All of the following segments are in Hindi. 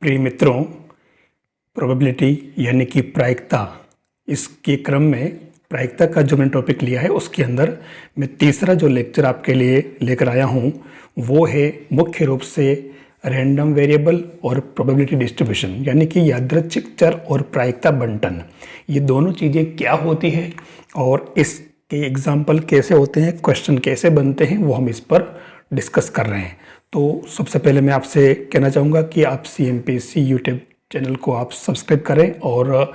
प्रिय मित्रों, प्रोबेबिलिटी यानी कि प्रायिकता, इसके क्रम में प्रायिकता का जो मैंने टॉपिक लिया है उसके अंदर मैं तीसरा जो लेक्चर आपके लिए लेकर आया हूँ वो है मुख्य रूप से रैंडम वेरिएबल और प्रोबेबिलिटी डिस्ट्रीब्यूशन, यानी कि यादृच्छिक चर और प्रायिकता बंटन। ये दोनों चीज़ें क्या होती है और इसके एग्जाम्पल कैसे होते हैं, क्वेश्चन कैसे बनते हैं, वो हम इस पर डिस्कस कर रहे हैं। तो सबसे पहले मैं आपसे कहना चाहूँगा कि आप CMPC यूट्यूब चैनल को आप सब्सक्राइब करें और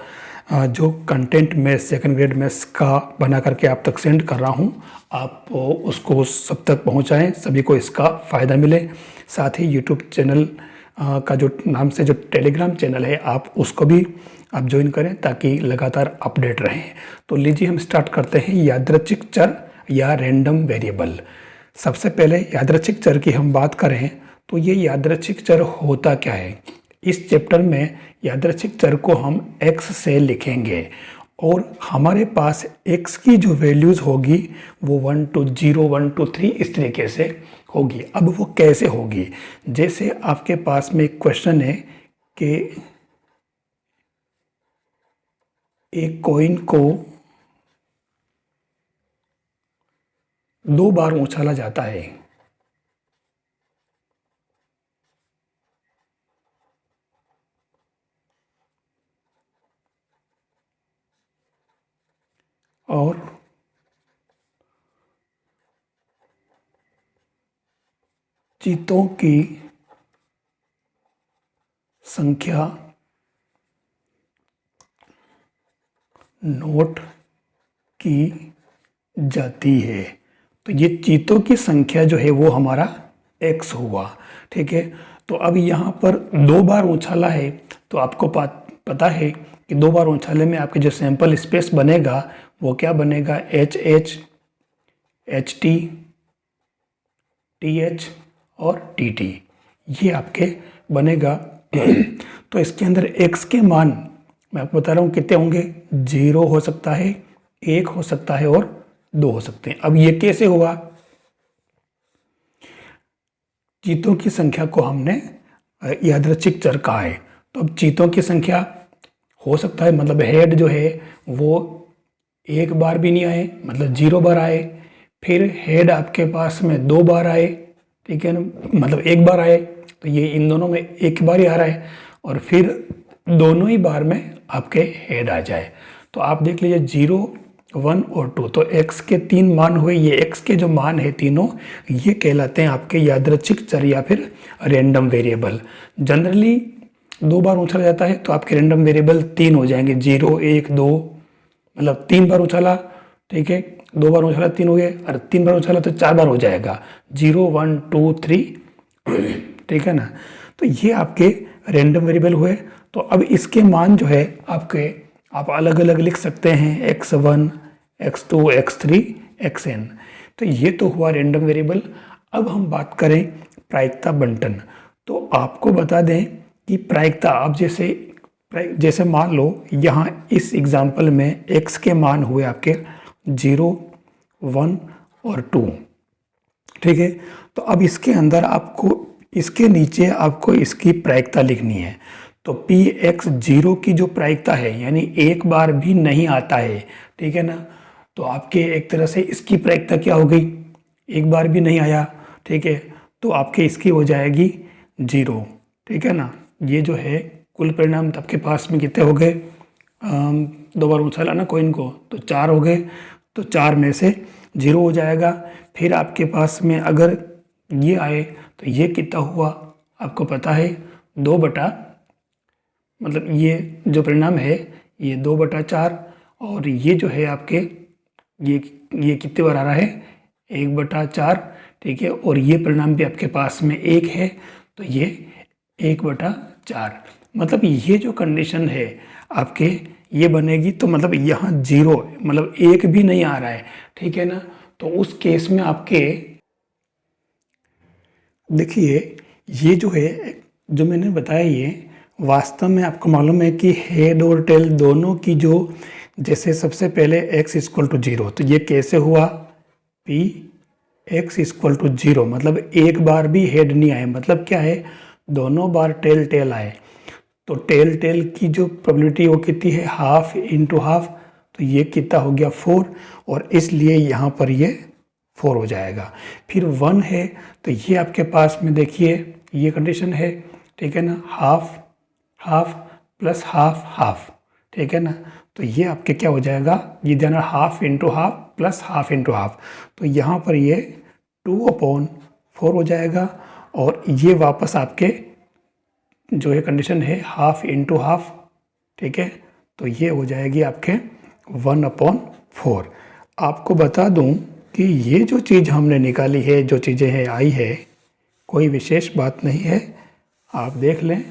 जो कंटेंट मैं सेकंड ग्रेड मैथ्स का बना करके आप तक सेंड कर रहा हूँ, आप उसको सब तक पहुँचाएँ, सभी को इसका फ़ायदा मिले। साथ ही यूट्यूब चैनल का जो नाम से जो टेलीग्राम चैनल है आप उसको भी आप ज्वाइन करें ताकि लगातार अपडेट रहें। तो लीजिए हम स्टार्ट करते हैं यादृच्छिक चर या रैंडम वेरिएबल। सबसे पहले यादृच्छिक चर की हम बात करें तो ये यादृच्छिक चर होता क्या है। इस चैप्टर में यादृच्छिक चर को हम x से लिखेंगे और हमारे पास x की जो वैल्यूज़ होगी वो 1 to 0, 1 to 3 इस तरीके से होगी। अब वो कैसे होगी, जैसे आपके पास में एक क्वेश्चन है कि एक कॉइन को 2 बार उछाला जाता है और चीतों की संख्या नोट की जाती है। तो ये चीतों की संख्या जो है वो हमारा x हुआ, ठीक है। तो अब यहाँ पर 2 बार उछाला है तो आपको पता है कि 2 बार उछाले में आपके जो सैंपल स्पेस बनेगा वो क्या बनेगा, HH, HT, TH और TT, ये आपके बनेगा। तो इसके अंदर x के मान मैं आपको बता रहा हूँ कितने होंगे, 0 हो सकता है, 1 हो सकता है और 2 हो सकते हैं। अब ये कैसे हुआ, चीतों की संख्या को हमने यादृच्छिक चर कहा है। तो अब चीतों की संख्या हो सकता है, मतलब हेड जो है वो 1 बार भी नहीं आए, मतलब 0 बार आए, फिर हेड आपके पास में 2 बार आए, ठीक है ना, मतलब 1 बार आए, तो ये इन दोनों में एक बार ही आ रहा है, और फिर दोनों ही बार में आपके हेड आ जाए। तो आप देख लीजिए 0, 1 और 2, तो x के 3 मान हुए। ये x के जो मान है तीनों, ये कहलाते हैं आपके यादृच्छिक चर या फिर रैंडम वेरिएबल। जनरली 2 बार उछाला जाता है तो आपके रैंडम वेरिएबल 3 हो जाएंगे, 0, 1, 2, मतलब 3 बार उछाला, ठीक है, 2 बार उछाला 3 हो गए, और 3 बार उछाला तो 4 बार हो जाएगा, 0, 1, 2, 3, ठीक है ना। तो ये आपके रैंडम वेरिएबल हुए। तो अब इसके मान जो है आपके आप अलग अलग लिख सकते हैं, x1, x2, x3, xn। तो ये तो हुआ रैंडम वेरिएबल। अब हम बात करें प्रायिकता बंटन। तो आपको बता दें कि प्रायिकता, आप जैसे मान लो यहाँ इस एग्जाम्पल में x के मान हुए आपके 0, 1 और 2, ठीक है। तो अब इसके अंदर आपको इसके नीचे आपको इसकी प्रायिकता लिखनी है। तो px 0 की जो प्रायिकता है, यानी 1 बार भी नहीं आता है, ठीक है ना, तो आपके एक तरह से इसकी प्रायिकता क्या हो गई, 1 बार भी नहीं आया, ठीक है, तो आपके इसकी हो जाएगी 0, ठीक है ना। ये जो है कुल परिणाम आपके पास में कितने हो गए, 2 बार उछाला ना कॉइन को तो 4 हो गए, तो 4 में से 0 हो जाएगा। फिर आपके पास में अगर ये आए तो ये कितना हुआ, आपको पता है 2 बटा, मतलब ये जो परिणाम है ये 2/4, और ये जो है आपके ये कितने बार आ रहा है, 1/4, ठीक है, और ये परिणाम भी आपके पास में 1 है, तो ये 1/4, मतलब ये जो कंडीशन है आपके ये बनेगी। तो मतलब यहाँ 0, मतलब 1 भी नहीं आ रहा है, ठीक है ना। तो उस केस में आपके देखिए ये जो है जो मैंने बताया, ये वास्तव में आपको मालूम है कि हेड और टेल दोनों की जो, जैसे सबसे पहले x = 0, तो ये कैसे हुआ, x = 0, मतलब 1 बार भी हेड नहीं आए, मतलब क्या है, दोनों बार टेल आए। तो टेल टेल की जो प्रोबेबिलिटी वो कितनी है, हाफ इंटू हाफ, तो ये कितना हो गया 4, और इसलिए यहाँ पर ये 4 हो जाएगा। फिर 1 है तो ये आपके पास में देखिए ये कंडीशन है, ठीक है ना, half half plus half half, ठीक है ना, तो ये आपके क्या हो जाएगा, ये देना half into half plus half into half, तो यहाँ पर ये 2/4 हो जाएगा, और ये वापस आपके जो है कंडीशन है हाफ इंटू हाफ, ठीक है, तो ये हो जाएगी आपके 1/4। आपको बता दूं कि ये जो चीज़ हमने निकाली है, जो चीज़ें हैं आई है, कोई विशेष बात नहीं है, आप देख लें,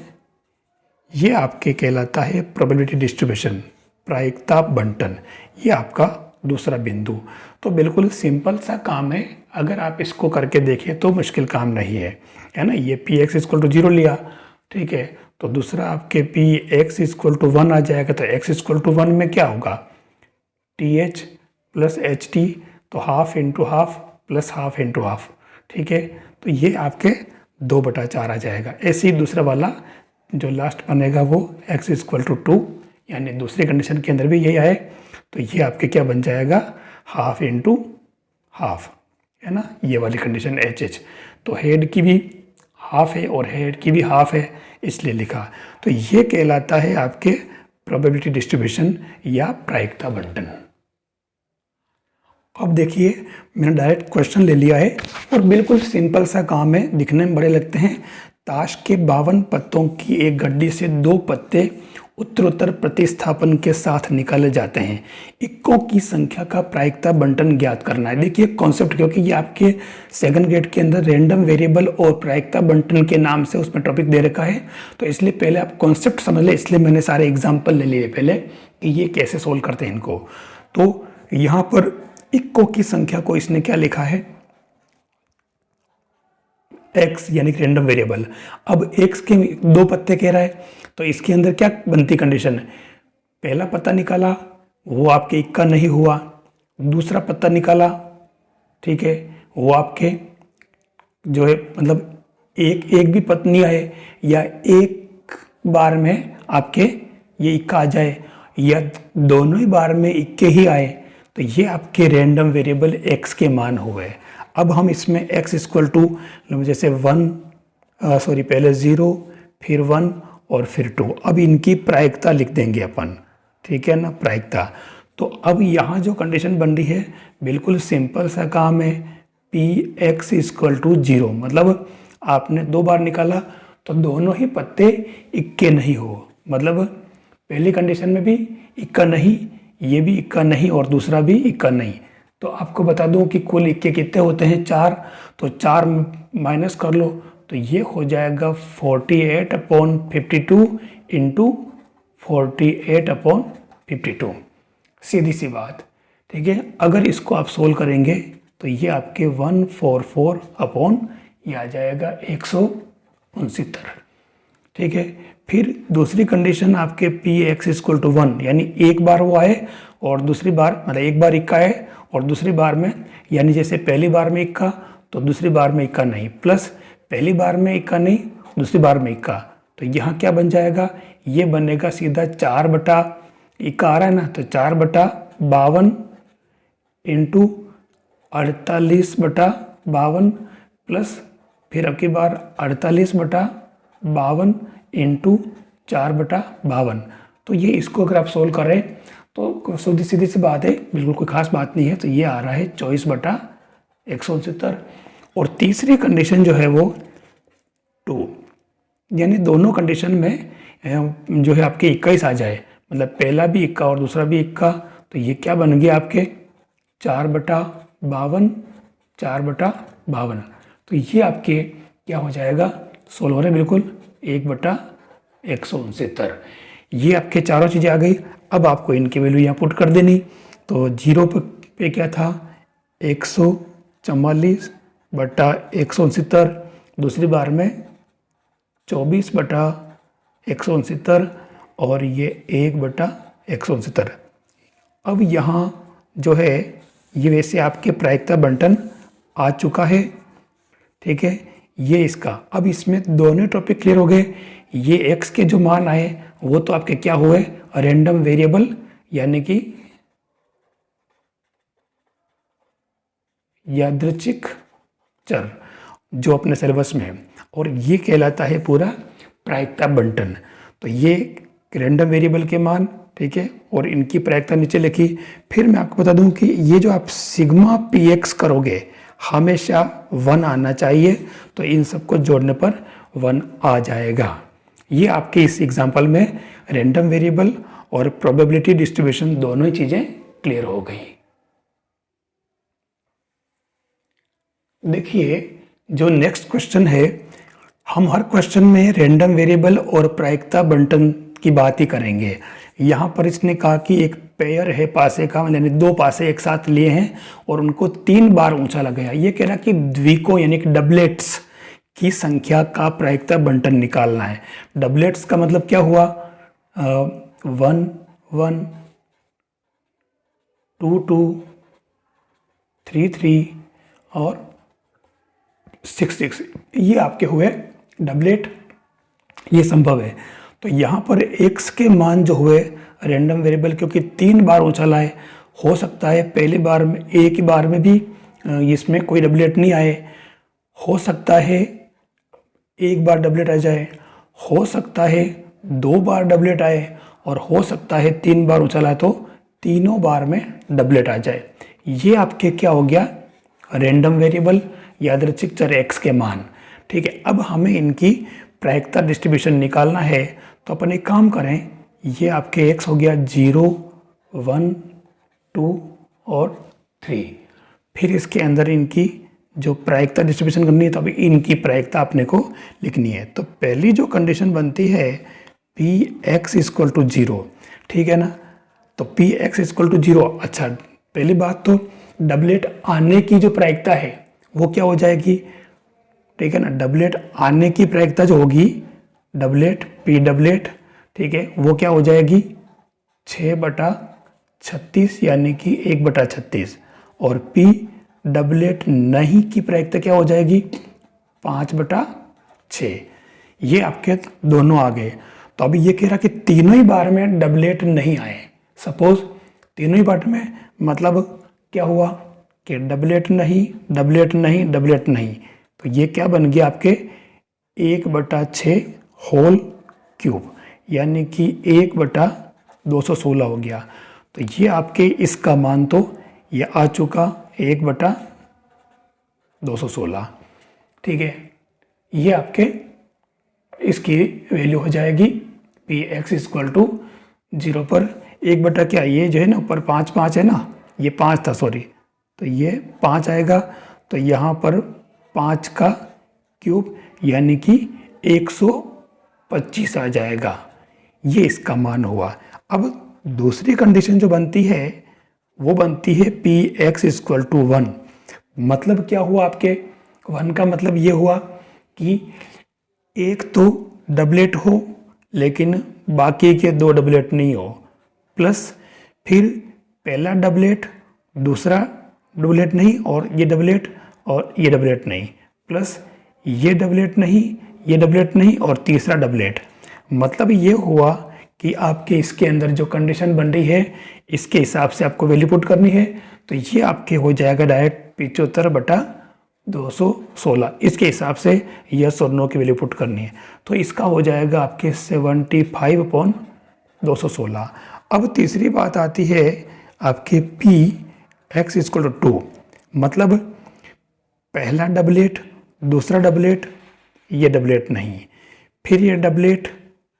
ये आपके कहलाता है प्रोबेबिलिटी डिस्ट्रीब्यूशन, प्रायिकता बंटन, ये आपका दूसरा बिंदु। तो बिल्कुल सिंपल सा काम है, अगर आप इसको करके देखें तो मुश्किल काम नहीं है ना। ये Px = 0 लिया, ठीक है, तो दूसरा आपके Px = 1 आ जाएगा, तो x = 1 में क्या होगा, TH प्लस HT, तो half into half plus half into half, ठीक है, तो ये आपके 2/4 आ जाएगा। ऐसे ही दूसरा वाला जो लास्ट बनेगा वो x = 2, यानी दूसरी कंडीशन के अंदर भी यही आए, तो ये आपके क्या बन जाएगा, हाफ इंटू हाफ, है ना, ये वाली कंडीशन HH। तो हेड की भी हाफ है और हेड की भी हाफ है, इसलिए लिखा। तो ये कहलाता है आपके प्रोबेबिलिटी डिस्ट्रीब्यूशन या प्रायिकता बंटन। अब देखिए मैंने डायरेक्ट क्वेश्चन ले लिया है और बिल्कुल सिंपल सा काम है, दिखने में बड़े लगते हैं। ताश के 52 पत्तों की एक गड्डी से 2 पत्ते उत्तरोत्तर प्रतिस्थापन के साथ निकाले जाते हैं। इक्कों की संख्या का प्रायिकता बंटन ज्ञात करना है। देखिए कॉन्सेप्ट, क्योंकि ये आपके सेकंड ग्रेड के अंदर रैंडम वेरिएबल और प्रायिकता बंटन के नाम से उसमें टॉपिक दे रखा है, तो इसलिए पहले आप कॉन्सेप्ट समझ ले, इसलिए मैंने सारे एग्जाम्पल ले लिए पहले कि ये कैसे सोल्व करते हैं इनको। तो यहाँ पर इक्कों की संख्या को इसने क्या लिखा है, x, यानी कि रैंडम वेरिएबल। अब x के 2 पत्ते कह रहा है, तो इसके अंदर क्या बनती कंडीशन है, पहला पत्ता निकाला वो आपके इक्का नहीं हुआ, दूसरा पत्ता निकाला, ठीक है, वो आपके जो है मतलब एक भी पत्ता नहीं आए, या एक बार में आपके ये इक्का आ जाए, या दोनों ही बार में इक्के ही आए, तो ये आपके रैंडम वेरिएबल x के मान हुए। अब हम इसमें x = जैसे 1, पहले 0 फिर 1 और फिर 2, अब इनकी प्रायिकता लिख देंगे अपन, ठीक है ना, प्रायिकता। तो अब यहाँ जो कंडीशन बन रही है बिल्कुल सिंपल सा काम है, Px = 0, मतलब आपने 2 बार निकाला तो दोनों ही पत्ते इक्के नहीं हो, मतलब पहली कंडीशन में भी इक्का नहीं, ये भी इक्का नहीं और दूसरा भी इक्का नहीं। तो आपको बता दूं कि कुल इक्के कितने होते हैं, 4, तो 4 माइनस कर लो, तो ये हो जाएगा 48/52 इंटू 48/52, सीधी सी बात, ठीक है। अगर इसको आप सोल्व करेंगे तो ये आपके 144 ये आ जाएगा 169, ठीक है। फिर दूसरी कंडीशन आपके Px = 1, यानी एक बार वो आए और दूसरी बार, मतलब एक बार इक्का है और दूसरी बार में, यानी जैसे पहली बार में इक्का तो दूसरी बार में इक्का नहीं, प्लस पहली बार में इक्का नहीं दूसरी बार में इक्का, तो यहाँ क्या बन जाएगा, ये बनेगा सीधा 4 इक्का आ रहा है ना, तो 4/52 इंटू 48/52 प्लस फिर अब की बार 48/52 इंटू 4/52। तो ये इसको अगर आप सोल्व करें तो सीधी सी बात है, बिल्कुल कोई खास बात नहीं है, तो ये आ रहा है 24/169। और तीसरी कंडीशन जो है वो 2, यानी दोनों कंडीशन में जो है आपके 21 आ जाए, मतलब पहला भी इक्का और दूसरा भी इक्का, तो ये क्या बन गया आपके 4/52। तो ये आपके क्या हो जाएगा, सोल्व हो रहे बिल्कुल 1/169। ये आपके चारों चीज़ें आ गई। अब आपको इनकी वैल्यू यहाँ पुट कर देनी, तो 0 पे क्या था 144/169, दूसरी बार में 24/169 और ये 1/169। अब यहाँ जो है ये वैसे आपके प्रायिकता बंटन आ चुका है, ठीक है, ये इसका। अब इसमें दोनों टॉपिक क्लियर हो गए, ये x के जो मान आए वो तो आपके क्या हुए, रैंडम वेरिएबल यानी कि यादृच्छिक चर जो अपने सिलेबस में है, और ये कहलाता है पूरा प्रायिकता बंटन। तो ये रैंडम वेरिएबल के मान, ठीक है, और इनकी प्रायिकता नीचे लिखी। फिर मैं आपको बता दूं कि ये जो आप सिग्मा px करोगे हमेशा 1 आना चाहिए, तो इन सबको जोड़ने पर 1 आ जाएगा। ये आपके इस एग्जाम्पल में रैंडम वेरिएबल और प्रोबेबिलिटी डिस्ट्रीब्यूशन दोनों ही चीज़ें क्लियर हो गई। देखिए जो नेक्स्ट क्वेश्चन है, हम हर क्वेश्चन में रैंडम वेरिएबल और प्रायिकता बंटन की बात ही करेंगे। यहाँ पर इसने कहा कि एक पेयर है पासे का, यानी 2 पासे एक साथ लिए हैं और उनको 3 बार ऊंचा लगाया। ये कह रहा कि द्विकों यानी कि डबलेट्स की संख्या का प्रायिकता बंटन निकालना है। डबलेट्स का मतलब क्या हुआ, 1 1 2 2 3 3 और 6 6, ये आपके हुए डबलेट, ये संभव है। तो यहाँ पर x के मान जो हुए रैंडम वेरिएबल, क्योंकि 3 बार ऊंचा लाए, हो सकता है पहली बार में एक ही बार में भी इसमें कोई डबलेट नहीं आए, हो सकता है एक बार डबलेट आ जाए, हो सकता है 2 बार डबलेट आए, और हो सकता है 3 बार ऊंचा लाए तो तीनों बार में डबलेट आ जाए। ये आपके क्या हो गया, रैंडम वेरिएबल यादृच्छिक चर x के मान, ठीक है। अब हमें इनकी प्रायिकता डिस्ट्रीब्यूशन निकालना है, तो अपन एक काम करें, ये आपके x हो गया 0 1 2 और 3। फिर इसके अंदर इनकी जो प्रायिकता डिस्ट्रीब्यूशन करनी है, तो अभी इनकी प्रायिकता अपने को लिखनी है। तो पहली जो कंडीशन बनती है Px इक्वल टू 0, ठीक है ना। तो Px इक्वल टू 0, अच्छा पहली बात तो डबलेट आने की जो प्रायिकता है वो क्या हो जाएगी, ठीक है ना। डबलेट आने की प्रायिकता जो होगी, डबलेट P डबलेट, ठीक है, वो क्या हो जाएगी 6/36 यानी कि 1/36, और P डबलेट नहीं की प्रायिकता क्या हो जाएगी 5/6। ये आपके दोनों आ गए। तो अभी ये कह रहा कि तीनों ही बार में डबलेट नहीं आए। सपोज तीनों ही बार में मतलब क्या हुआ कि डबलेट नहीं डबलेट नहीं डबलेट नहीं, तो ये क्या बन गया आपके 1/6 होल क्यूब, यानी कि 1/216 हो गया। तो ये आपके इसका मान तो ये आ चुका 1/216, ठीक है। ये आपके इसकी वैल्यू हो जाएगी Px इक्वल टू 0 पर 1 क्या, ये जो है ना ऊपर 5 5 है ना, ये 5 था सॉरी, तो ये 5 आएगा, तो यहाँ पर 5 का क्यूब यानी कि 125 आ जाएगा। ये इसका मान हुआ। अब दूसरी कंडीशन जो बनती है वो बनती है Px इक्वल टू 1। मतलब क्या हुआ आपके 1 का मतलब ये हुआ कि एक तो डबलेट हो लेकिन बाकी के 2 डबलेट नहीं हो, प्लस फिर पहला डबलेट दूसरा डबलेट नहीं और ये डबलेट नहीं, प्लस ये डबलेट नहीं और तीसरा डबलेट। मतलब ये हुआ कि आपके इसके अंदर जो कंडीशन बन रही है इसके हिसाब से आपको वैल्यू पुट करनी है। तो ये आपके हो जाएगा डायरेक्ट 75/216। इसके हिसाब से यस और नो की वैल्यू पुट करनी है, तो इसका हो जाएगा आपके 75/216। अब तीसरी बात आती है आपके Px इक्वल टू 2, मतलब पहला डबलेट दूसरा डबलेट ये डबलेट नहीं, फिर ये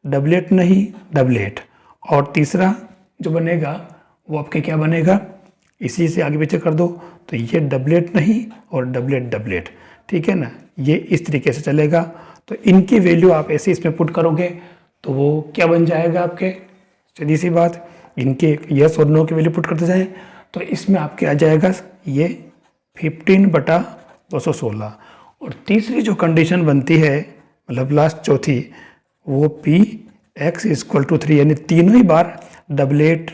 डबलेट नहीं डबलेट, और तीसरा जो बनेगा वो आपके क्या बनेगा, इसी से आगे पीछे कर दो तो ये डबलेट नहीं और डबलेट, ठीक है ना। ये इस तरीके से चलेगा। तो इनकी वैल्यू आप ऐसे इसमें पुट करोगे तो वो क्या बन जाएगा आपके, सीधी सी बात, इनके यस और नो की वैल्यू पुट करते जाएं तो इसमें आपके आ जाएगा ये 15/216। और तीसरी जो कंडीशन बनती है मतलब लास्ट चौथी, वो Px इक्वल टू 3, यानी तीनों ही बार डबलेट।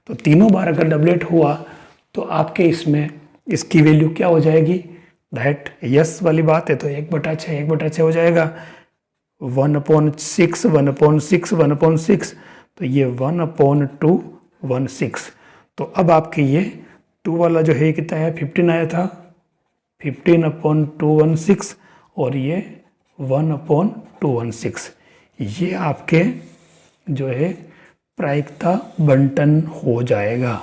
तो तीनों बार अगर डबलेट हुआ तो आपके इसमें इसकी वैल्यू क्या हो जाएगी, डायरेक्ट यस वाली बात है तो 1/6 हो जाएगा, 1/6, 1/6, 1/6, तो ये 1/216। तो अब आपके ये 2 वाला जो है कितना है, 15 आया था, 15/216, और ये 1/216। ये आपके जो है प्रायिकता बंटन हो जाएगा,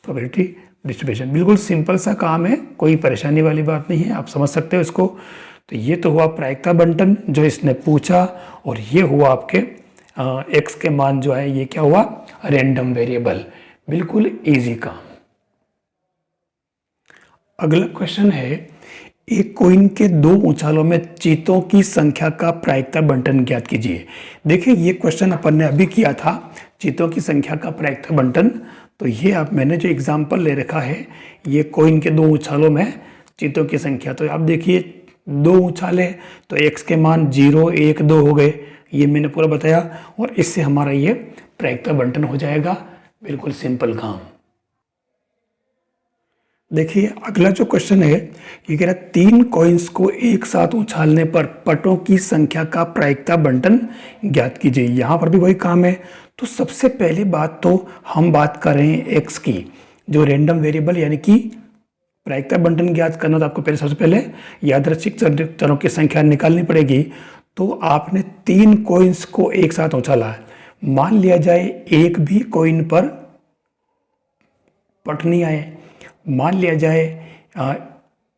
प्रोबेबिलिटी डिस्ट्रीब्यूशन। बिल्कुल सिंपल सा काम है, कोई परेशानी वाली बात नहीं है, आप समझ सकते हो इसको। तो ये तो हुआ प्रायिकता बंटन जो इसने पूछा, और ये हुआ आपके एक्स के मान जो है, ये क्या हुआ, रैंडम वेरिएबल। बिल्कुल इजी काम। अगला क्वेश्चन है, एक कॉइन के 2 उछालों में चीतों की संख्या का प्रायिकता बंटन ज्ञात कीजिए। देखिए ये क्वेश्चन अपन ने अभी किया था, चीतों की संख्या का प्रायिकता बंटन। तो ये अब मैंने जो एग्जाम्पल ले रखा है, ये कॉइन के 2 उछालों में चीतों की संख्या। तो आप देखिए 2 उछाले, तो एक्स के मान 0, 1, 2 हो गए, ये मैंने पूरा बताया, और इससे हमारा ये प्रायिकता बंटन हो जाएगा। बिल्कुल सिंपल काम। देखिए अगला जो क्वेश्चन है, ये कह रहा है 3 कॉइन्स को एक साथ उछालने पर पटों की संख्या का प्रायिकता बंटन ज्ञात कीजिए। यहाँ पर भी वही काम है। तो सबसे पहली बात तो हम बात कर रहे हैं एक्स की, जो रैंडम वेरिएबल, यानी कि प्रायिकता बंटन ज्ञात करना। तो आपको पहले सबसे पहले यादृच्छिक चरों की संख्या निकालनी पड़ेगी। तो आपने 3 कॉइन्स को एक साथ उछाला है, मान लिया जाए एक भी कॉइन पर पट नहीं आए, मान लिया जाए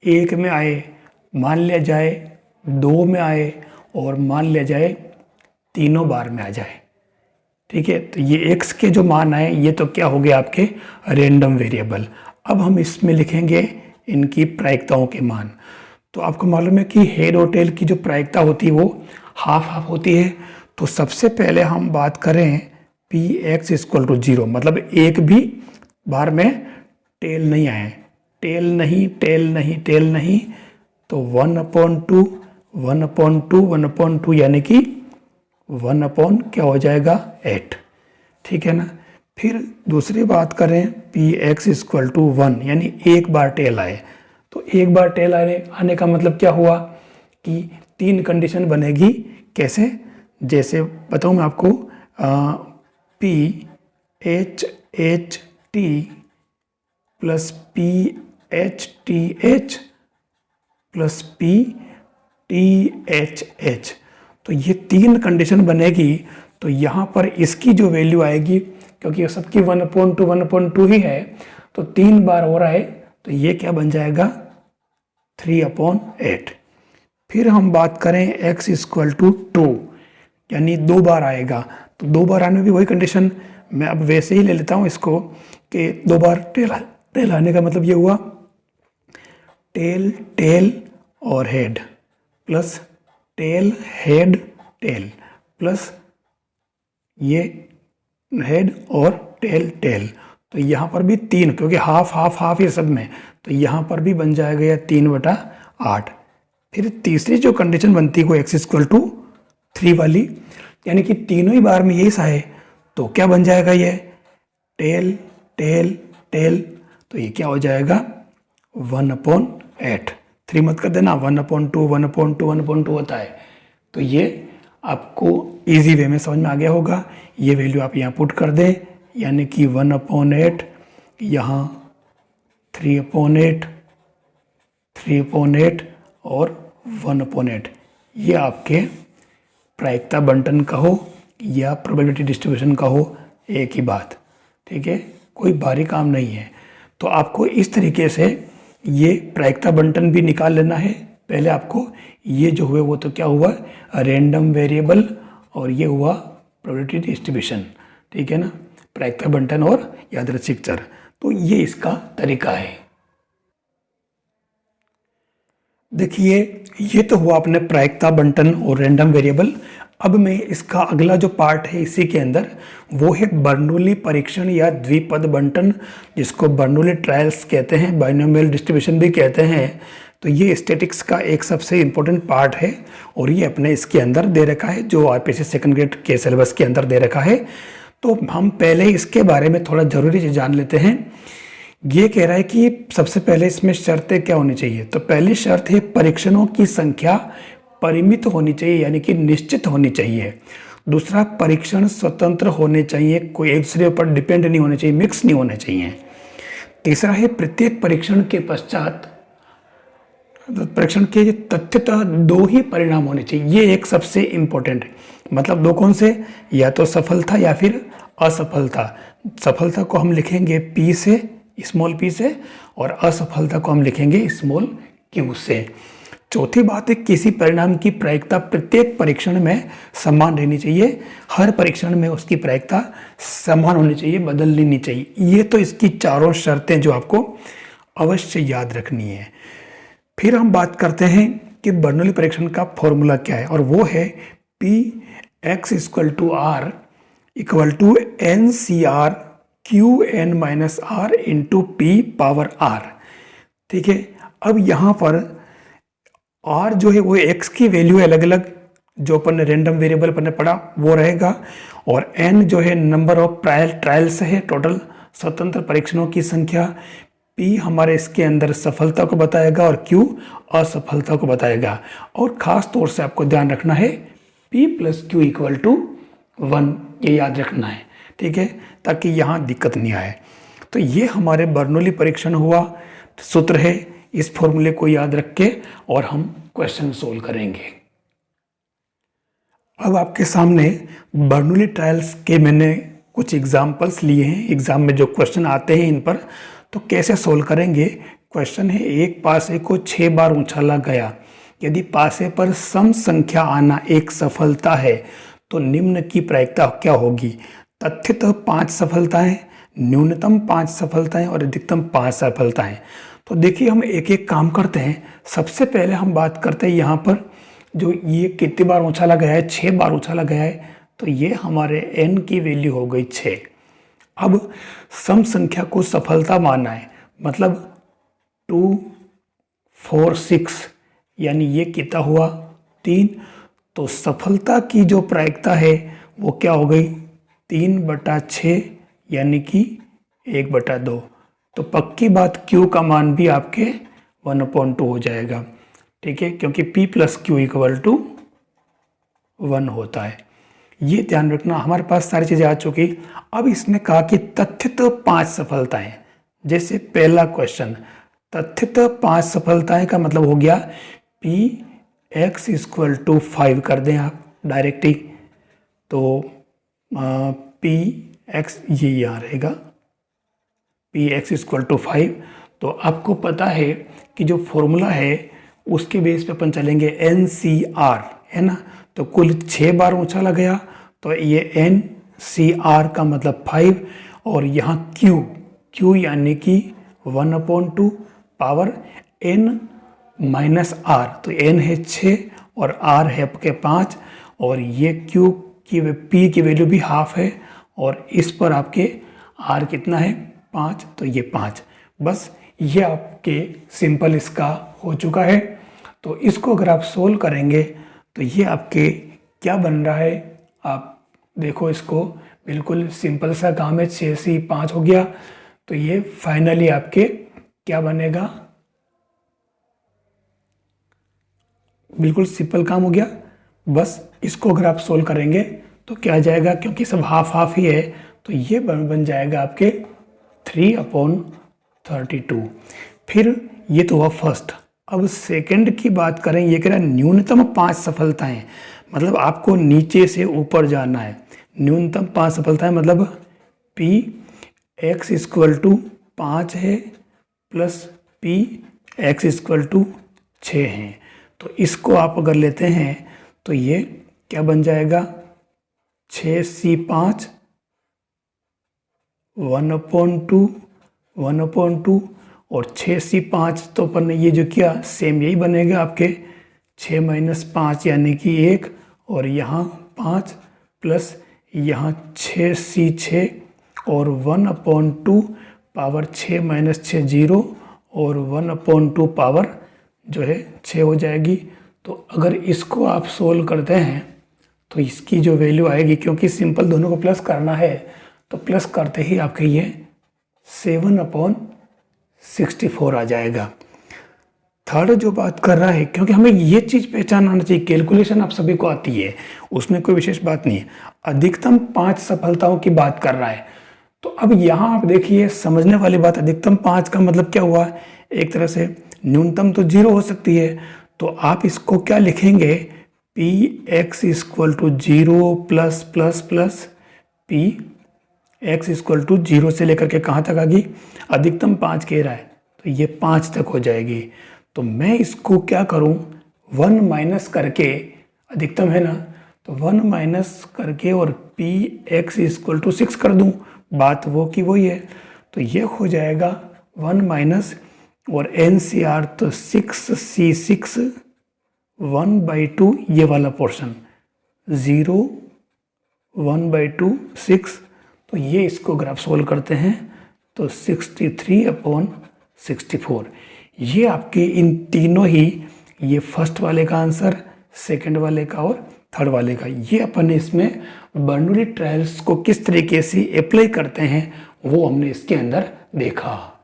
1 में आए, मान लिया जाए 2 में आए, और मान लिया जाए तीनों बार में आ जाए। ठीक है, तो ये एक्स के जो मान आए, ये तो क्या हो गया आपके रैंडम वेरिएबल। अब हम इसमें लिखेंगे इनकी प्रायिकताओं के मान। तो आपको मालूम है कि हेड और टेल की जो प्रायिकता होती है वो हाफ हाफ होती है। तो सबसे पहले हम बात करें पी एक्स इक्वल टू 0, मतलब एक भी बार में टेल नहीं आए, टेल नहीं, टेल नहीं, टेल नहीं, तो 1/2, 1/2, 1/2, यानी कि 1 क्या हो जाएगा 8। ठीक है ना। फिर दूसरी बात करें पी एक्स इक्वल टू 1, यानी एक बार टेल आए। तो एक बार टेल आने का मतलब क्या हुआ कि 3 कंडीशन बनेगी। कैसे, जैसे बताऊँ मैं आपको, P H H T plus P H T H plus P T H H, तो ये 3 कंडीशन बनेगी। तो यहाँ पर इसकी जो वैल्यू आएगी, क्योंकि सबकी 1/2 1/2 ही है, तो 3 बार हो रहा है, तो ये क्या बन जाएगा 3/8। फिर हम बात करें x इक्वल टू 2, यानी 2 बार आएगा। तो 2 बार आने में भी वही कंडीशन, मैं अब वैसे ही ले लेता हूँ इसको कि 2 बार टेल आने का मतलब ये हुआ टेल टेल और head, plus tail head tail, plus ये हेड और टेल टेल। तो यहाँ पर भी 3, क्योंकि हाफ हाफ हाफ ये सब में, तो यहाँ पर भी बन जाएगा यह 3/8। फिर तीसरी जो कंडीशन बनती है वो x इक्वल टू 3 वाली, यानी कि तीनों ही बार में यही सा है, तो क्या बन जाएगा ये टेल टेल टेल, तो ये क्या हो जाएगा 1/8। 3 मत कर देना, 1/2 1/2 1/2 होता है। तो ये आपको इजी वे में समझ में आ गया होगा। ये वैल्यू आप यहाँ पुट कर दें, यानी कि 1/8, यहाँ 3/8, 3/8 और 1/8। ये आपके प्रायिकता बंटन का हो या प्रोबेबिलिटी डिस्ट्रीब्यूशन का हो, एक ही बात। ठीक है, कोई भारी काम नहीं है। तो आपको इस तरीके से ये प्रायिकता बंटन भी निकाल लेना है। पहले आपको ये जो हुए वो तो क्या हुआ रैंडम वेरिएबल, और ये हुआ प्रोबेबिलिटी डिस्ट्रीब्यूशन। ठीक है ना, प्रायिकता बंटन और यादृच्छिक चर। तो ये इसका तरीका है। देखिए ये तो हुआ अपने प्रायिकता बंटन और रैंडम वेरिएबल। अब मैं इसका अगला जो पार्ट है इसी के अंदर, वो है बर्नौली परीक्षण या द्विपद बंटन, जिसको बर्नौली ट्रायल्स कहते हैं, बाइनोमियल डिस्ट्रीब्यूशन भी कहते हैं। तो ये स्टैटिक्स का एक सबसे इम्पोर्टेंट पार्ट है, और ये अपने इसके अंदर दे रखा है, जो आरपीसी सेकंड ग्रेड के सिलेबस के अंदर दे रखा है। तो हम पहले इसके बारे में थोड़ा ज़रूरी चीज़ जान लेते हैं। ये कह रहा है कि सबसे पहले इसमें शर्तें क्या होनी चाहिए। तो पहली शर्त है परीक्षणों की संख्या परिमित होनी चाहिए यानी कि निश्चित होनी चाहिए। दूसरा, परीक्षण स्वतंत्र होने चाहिए, कोई एक दूसरे पर डिपेंड नहीं होने चाहिए, मिक्स नहीं होने चाहिए। तीसरा है प्रत्येक परीक्षण के पश्चात परीक्षण के तथ्यतः दो ही परिणाम होने चाहिए। ये एक सबसे इंपॉर्टेंट है। मतलब दो कौन से, या तो सफलता या फिर असफलता। सफलता को हम लिखेंगे P से, स्मॉल p से, और असफलता को हम लिखेंगे स्मॉल q से। चौथी बात है, किसी परिणाम की प्रायिकता प्रत्येक परीक्षण में समान रहनी चाहिए। हर परीक्षण में उसकी प्रायिकता समान होनी चाहिए, बदलनी नहीं चाहिए। ये तो इसकी चारों शर्तें जो आपको अवश्य याद रखनी है। फिर हम बात करते हैं कि बर्नौली परीक्षण का फॉर्मूला क्या है, और वो है Px = R = NCR Qn-R × P⁻R। ठीक है, अब यहाँ पर R जो है वो x की वैल्यू अलग अलग, जो अपन ने रैंडम वेरिएबल अपन ने पढ़ा वो रहेगा, और n जो है नंबर ऑफ ट्रायल्स है, टोटल स्वतंत्र परीक्षणों की संख्या। P हमारे इसके अंदर सफलता को बताएगा और Q असफलता को बताएगा। और ख़ास तौर से आपको ध्यान रखना है P + Q = 1, ये याद रखना है। ठीक है, ताकि यहाँ दिक्कत नहीं आए। तो ये हमारे बर्नौली परीक्षण हुआ, सूत्र है, इस फॉर्मूले को याद रख के और हम क्वेश्चन सोल्व करेंगे। अब आपके सामने बर्नौली ट्रायल्स के मैंने कुछ एग्जाम्पल्स लिए हैं, एग्जाम में जो क्वेश्चन आते हैं इन पर, तो कैसे सोल्व करेंगे। क्वेश्चन है, एक पासे को 6 बार उछाला गया, यदि पासे पर सम संख्या आना एक सफलता है तो निम्न की प्रायिकता क्या होगी। तथ्यतः 5 सफलताएं, न्यूनतम 5 सफलताएं और अधिकतम 5 सफलताएं। तो देखिए हम एक एक काम करते हैं। सबसे पहले हम बात करते हैं यहाँ पर जो ये कितनी बार उछाला गया है, 6 बार उछाला गया है, तो ये हमारे n की वैल्यू हो गई 6। अब सम संख्या को सफलता मानना है, मतलब 2, 4, 6, यानी ये कितना हुआ 3। तो सफलता की जो प्रायिकता है वो क्या हो गई 3/6, यानी कि 1/2। तो पक्की बात Q का मान भी आपके 1/2 हो जाएगा। ठीक है, क्योंकि P + Q = 1 होता है। ये ध्यान रखना। हमारे पास सारी चीज़ें आ चुकी। अब इसने कहा कि तथ्यतः 5 सफलताएं। जैसे पहला क्वेश्चन, तथ्यतः 5 सफलताएं का मतलब हो गया Px = 5 कर दें आप डायरेक्ट ही। तो Px ये यहाँ रहेगा, Px = 5। तो आपको पता है कि जो फॉर्मूला है उसके बेस पे अपन चलेंगे NCR, है ना। तो कुल 6 बार उछाला गया, तो ये NCR का मतलब 5, और यहाँ Q यानी कि 1/2 पावर n-r। तो n है 6 और r है आपके 5, और ये Q की P की वैल्यू भी हाफ है, और इस पर आपके r कितना है 5, तो ये 5। बस ये आपके सिंपल इसका हो चुका है। तो इसको अगर आप सोल्व करेंगे तो ये आपके क्या बन रहा है, आप देखो इसको, बिल्कुल सिंपल सा काम है। 6 से 5 हो गया, तो ये फाइनली आपके क्या बनेगा, बिल्कुल सिंपल काम हो गया। बस इसको अगर आप सोल्व करेंगे तो क्या आ जाएगा, क्योंकि सब हाफ हाफ ही है, तो ये बन जाएगा आपके 3/32। फिर ये तो हुआ फर्स्ट। अब सेकंड की बात करें, ये कह रहा है न्यूनतम 5 सफलताएं, मतलब आपको नीचे से ऊपर जाना है। न्यूनतम 5 सफलताएं मतलब Px = 5 है प्लस Px = 6 है। तो इसको आप अगर लेते हैं तो ये क्या बन जाएगा, 6c5 1/2 और 6c5, तो अपन ने ये जो किया सेम यही बनेगा आपके 6 - 5 यानी कि 1, और यहाँ 5 प्लस यहाँ 6c6 और 1/2 पावर 6 - 6 0, और 1/2 पावर जो है 6 हो जाएगी। तो अगर इसको आप सोल्व करते हैं तो इसकी जो वैल्यू आएगी, क्योंकि सिंपल दोनों को प्लस करना है, तो प्लस करते ही आपके ये 7/64 आ जाएगा। थर्ड जो बात कर रहा है, क्योंकि हमें ये चीज़ पहचान आना चाहिए, कैलकुलेशन आप सभी को आती है, उसमें कोई विशेष बात नहीं है। अधिकतम 5 सफलताओं की बात कर रहा है। तो अब यहाँ आप देखिए, समझने वाली बात, अधिकतम 5 का मतलब क्या हुआ, एक तरह से न्यूनतम तो 0 हो सकती है। तो आप इसको क्या लिखेंगे, P X equal to 0 plus plus plus P X equal to 0 से लेकर के कहाँ तक आ गई, अधिकतम 5 कह रहा है तो ये 5 तक हो जाएगी। तो मैं इसको क्या करूं, 1 माइनस करके, अधिकतम है ना, तो 1 माइनस करके और पी एक्स इक्वल टू 6 कर दूं, बात वो की वही है। तो ये हो जाएगा 1 माइनस और एन सी आर, तो 6C6 1/2, ये वाला पोर्शन 0 1/2 6। तो ये इसको अगर आप सोल्व करते हैं तो 63/64, ये आपके इन तीनों ही, ये फर्स्ट वाले का आंसर, सेकंड वाले का और थर्ड वाले का, ये अपन ने इसमें बर्नौली ट्रायल्स को किस तरीके से अप्लाई करते हैं वो हमने इसके अंदर देखा।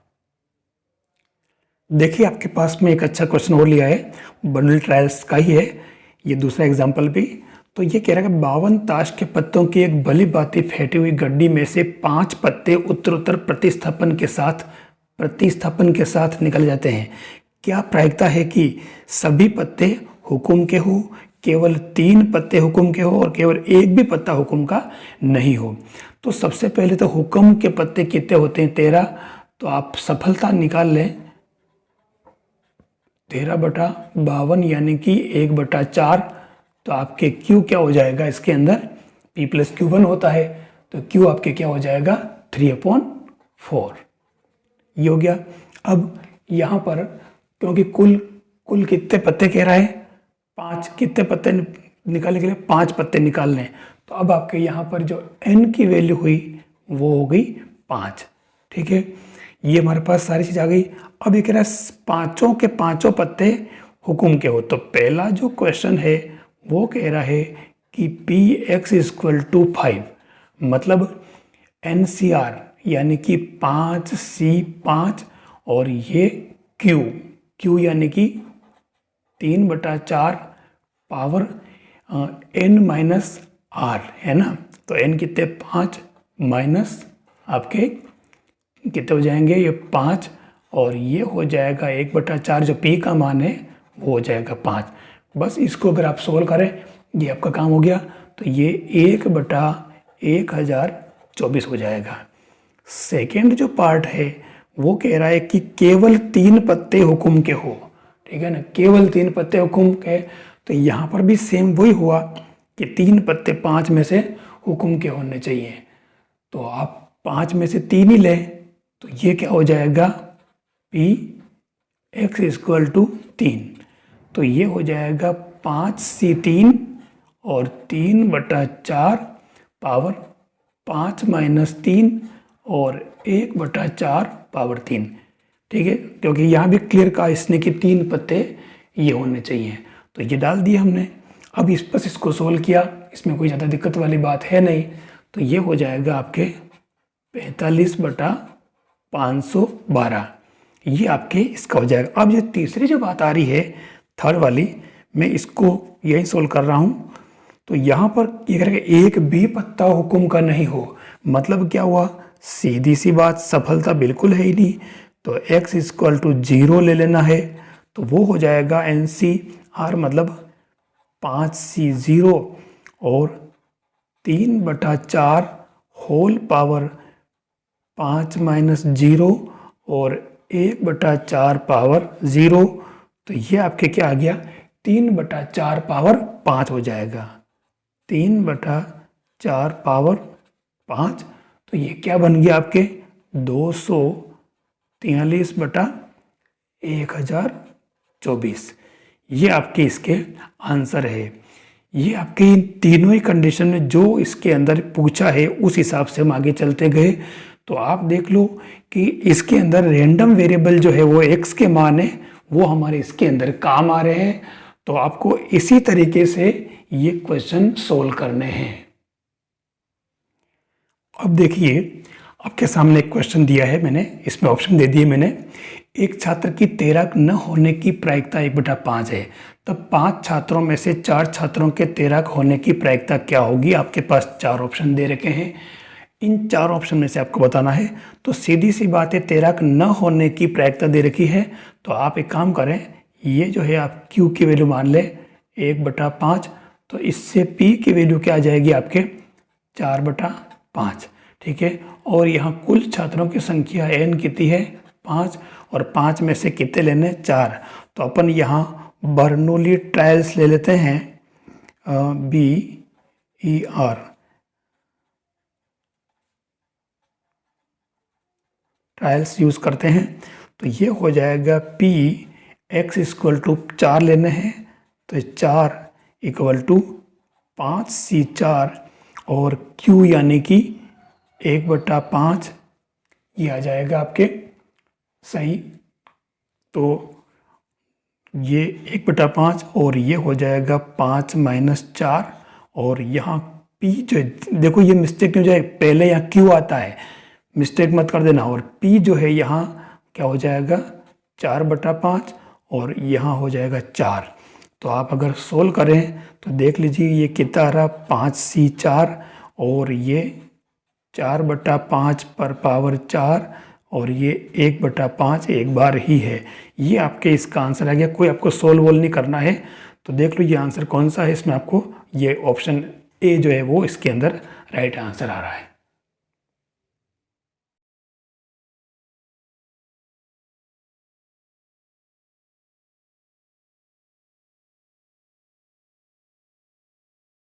देखिए आपके पास में एक अच्छा क्वेश्चन और लिया है, बर्नौली ट्रायल्स का ही है, ये दूसरा एग्जाम्पल भी। तो ये कह रहा है कि 52 ताश के पत्तों की एक भली भांति फेंटी हुई गड्डी में से 5 पत्ते उत्तरोत्तर प्रतिस्थापन के साथ निकल जाते हैं। क्या प्रायिकता है कि सभी पत्ते हुक्म के हो, केवल 3 पत्ते हुक्म के हो और केवल एक भी पत्ता हुक्म का नहीं हो। तो सबसे पहले तो हुक्म के पत्ते कितने होते हैं, 13। तो आप सफलता निकाल लें, 13/52 यानी कि 1/4। तो आपके Q क्या हो जाएगा, इसके अंदर P + Q1 होता है, तो Q आपके क्या हो जाएगा, 3/4, ये हो गया। अब यहाँ पर क्योंकि कुल कितने पत्ते कह रहा है, 5, कितने पत्ते निकालने के लिए 5 पत्ते निकालने हैं। तो अब आपके यहाँ पर जो n की वैल्यू हुई वो हो गई 5, ठीक है। ये हमारे पास सारी चीज़ आ गई। अब ये कह रहा है 5 के 5 पत्ते हुक्म के हो। तो पहला जो क्वेश्चन है वो कह रहा है कि पी एक्स इक्वल टू 5, मतलब NCR यानी कि 5C5 और ये Q यानी कि 3/4 पावर n-r है ना। तो n कितने, 5 माइनस आपके कितने हो जाएंगे, ये 5, और ये हो जाएगा 1/4, जो p का मान है वो हो जाएगा 5। बस इसको अगर आप सोल्व करें, ये आपका काम हो गया। तो ये 1/1024 हो जाएगा। सेकेंड जो पार्ट है वो कह रहा है कि केवल 3 पत्ते हुक्म के हो, ठीक है ना, केवल 3 पत्ते हुक्म के। तो यहाँ पर भी सेम वही हुआ कि 3 पत्ते 5 में से हुक्म के होने चाहिए। तो आप 5 में से 3 ही लें, तो ये क्या हो जाएगा, पी एक्स इक्वल टू 3। तो ये हो जाएगा 5C3 और 3/4 पावर 5 माइनस 3 और 1/4 पावर 3, ठीक है। क्योंकि यहाँ भी क्लियर कहा इसने कि 3 पत्ते ये होने चाहिए, तो ये डाल दिया हमने। अब बस इसको सोल्व किया, इसमें कोई ज़्यादा दिक्कत वाली बात है नहीं। तो ये हो जाएगा आपके 45/512, ये आपके इसका हो जाएगा। अब ये तीसरी जो बात आ रही है, थर्ड वाली, मैं इसको यही सोल्व कर रहा हूँ। तो यहाँ पर ये करेगा एक भी पत्ता हुक्म का नहीं हो, मतलब क्या हुआ, सीधी सी बात, सफलता बिल्कुल है ही नहीं। तो x इक्वल टू 0 ले लेना है, तो वो हो जाएगा NCR, मतलब 5C0 और 3/4 होल पावर 5 माइनस 0 और 1/4 पावर 0। तो ये आपके क्या आ गया, 3/4 पावर 5 हो जाएगा, 3/4 पावर 5। तो ये क्या बन गया आपके 243/1024, ये आपके इसके आंसर है। ये आपके इन तीनों ही कंडीशन में जो इसके अंदर पूछा है उस हिसाब से हम आगे चलते गए। तो आप देख लो कि इसके अंदर रैंडम वेरिएबल जो है वो x के मान है, वो हमारे इसके अंदर काम आ रहे हैं। तो आपको इसी तरीके से ये क्वेश्चन सोल्व करने हैं। अब देखिए, आपके सामने एक क्वेश्चन दिया है मैंने, इसमें ऑप्शन दे दिए मैंने। एक छात्र की तैराक न होने की प्रायिकता 1/5 है, तब 5 छात्रों में से 4 छात्रों के तैराक होने की प्रायिकता क्या होगी। आपके पास 4 ऑप्शन दे रखे हैं, इन 4 ऑप्शन में से आपको बताना है। तो सीधी सी बात है, तैराक न होने की प्रायिकता दे रखी है, तो आप एक काम करें, ये जो है आप Q की वैल्यू मान लें 1/5, तो इससे P की वैल्यू क्या आ जाएगी आपके 4/5, ठीक है। और यहाँ कुल छात्रों की संख्या n कितनी है 5, और 5 में से कितने लेने 4, तो अपन यहाँ बर्नौली ट्रायल्स ले लेते हैं, BER, ट्रायल्स यूज़ करते हैं। तो ये हो जाएगा P x = 4 लेने हैं, तो 4 = 5C4, और Q यानी कि 1/5 ये आ जाएगा आपके सही। तो ये 1/5 और ये हो जाएगा 5 - 4, और यहाँ P जो देखो ये मिस्टेक क्यों जाए, पहले यहाँ Q आता है, मिस्टेक मत कर देना। और P जो है यहाँ क्या हो जाएगा 4/5, और यहाँ हो जाएगा 4। तो आप अगर सोल्व करें तो देख लीजिए ये कितना आ रहा 5C4, और ये 4/5 पर पावर 4, और ये 1/5 एक बार ही है। ये आपके इसका आंसर आ गया। कोई आपको सोल्व वोल्व नहीं करना है। तो देख लो ये आंसर कौन सा है, इसमें आपको ये ऑप्शन ए जो है वो इसके अंदर राइट आंसर आ रहा है।